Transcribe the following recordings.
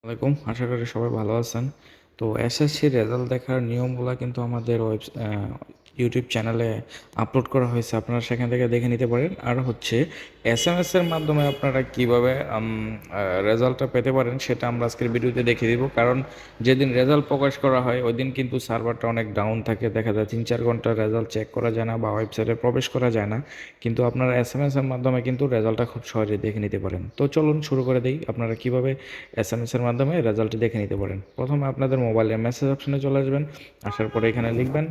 আলাইকুম, আশা করি সবাই ভালো আছেন। তো এসএসসি রেজাল্ট দেখার নিয়মগুলা কিন্তু আমাদের ইউটিউব চ্যানেলে আপলোড করা হয়েছে। আপনারা সেখান থেকে দেখে নিতে পারেন। আর হচ্ছে এসএমএসের মাধ্যমে আপনারা কীভাবে রেজাল্টটা পেতে পারেন সেটা আমরা আজকের ভিডিওতে দেখিয়ে দিব। কারণ যেদিন রেজাল্ট প্রকাশ করা হয় ওই দিন কিন্তু সার্ভারটা অনেক ডাউন থাকে, দেখা যায় 3-4 ঘন্টা রেজাল্ট চেক করা যায় না বা ওয়েবসাইটে প্রবেশ করা যায় না। কিন্তু আপনারা এসএমএসের মাধ্যমে কিন্তু রেজাল্টটা খুব সহজেই দেখে নিতে পারেন। তো চলুন শুরু করে দিই, আপনারা কীভাবে এসএমএসের মাধ্যমে রেজাল্টটি দেখে নিতে পারেন। প্রথমে আপনাদের মোবাইলে মেসেজ অপশনে চলে আসবেন। আসার পরে এখানে লিখবেন,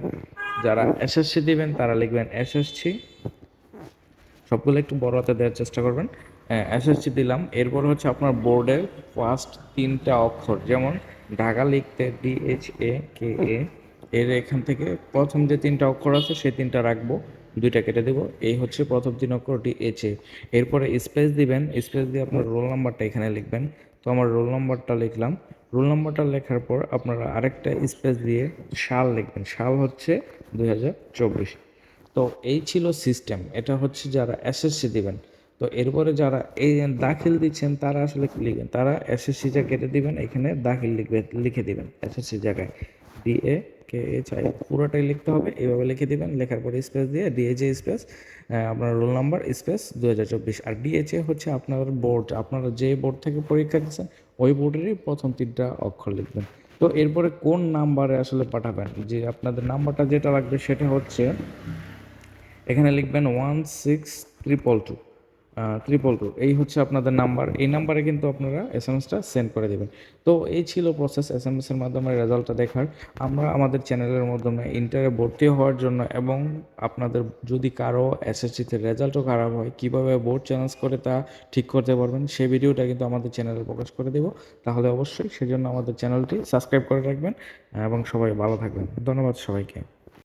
যারা এসএসসি দিবেন তারা লিখবেন এসএসসি, সবগুলো একটু বড় হাতে দেওয়ার চেষ্টা করবেন। এসএসসি দিলাম। এরপর হচ্ছে আপনার বোর্ডের ফার্স্ট 3টা অক্ষর, যেমন ঢাকা লিখতে DHAKA, এর এখান থেকে প্রথম যে 3টা অক্ষর আছে সেই 3টা রাখবো, 2টা কেটে দেবো। এই হচ্ছে প্রথম 3 অক্ষর DHA। এরপরে স্পেস দিবেন, স্পেস দিয়ে আপনার রোল নাম্বারটা এখানে লিখবেন। তো আমার রোল নাম্বারটা লিখলাম। রোল নাম্বারটা লেখার পর আপনারা আরেকটা স্পেস দিয়ে সাল লিখবেন। সাল হচ্ছে 2024। তো এই ছিল সিস্টেম। এটা হচ্ছে যারা এসএসসি দিবেন। তো এরপরে যারা এই দাখিল দিচ্ছেন তারা আসলে কি লিখবেন, তারা এসএসসিটা কেটে দিবেন, এখানে দাখিল লিখে দিবেন এসএসসি জায়গায় DAKHI পুরোটাই লিখতে হবে। এইভাবে লিখে দিবেন। লেখার পরে স্পেস দিয়ে DHA স্পেস আপনার রোল নাম্বার স্পেস 2024। আর DHA হচ্ছে আপনার বোর্ড, আপনারা যে বোর্ড থেকে পরীক্ষা দিচ্ছেন ওই বোর্ডেরই প্রথম 3টা অক্ষর লিখবেন। তো এরপরে কোন নাম্বারে আসলে পাঠাবেন, যে আপনাদের নাম্বারটা যেটা লাগবে সেটা হচ্ছে এখানে লিখবেন 16222 222, এই হচ্ছে আপনাদের নাম্বার। এই নাম্বারে কিন্তু আপনারা এসএমএসটা সেন্ড করে দেবেন। তো এই ছিল প্রসেস এসএমএসের মাধ্যমে রেজাল্টটা দেখার। আমরা আমাদের চ্যানেলের মাধ্যমে ইন্টারে ভর্তি হওয়ার জন্য এবং আপনাদের যদি কারো এসএসসিতে রেজাল্টও খারাপ হয় কীভাবে বোর্ড চ্যালেঞ্জ করে তা ঠিক করতে পারবেন সেই ভিডিওটা কিন্তু আমাদের চ্যানেলে প্রকাশ করে দেব। তাহলে অবশ্যই সেজন্য আমাদের চ্যানেলটি সাবস্ক্রাইব করে রাখবেন এবং সবাই ভালো থাকবেন। ধন্যবাদ সবাইকে।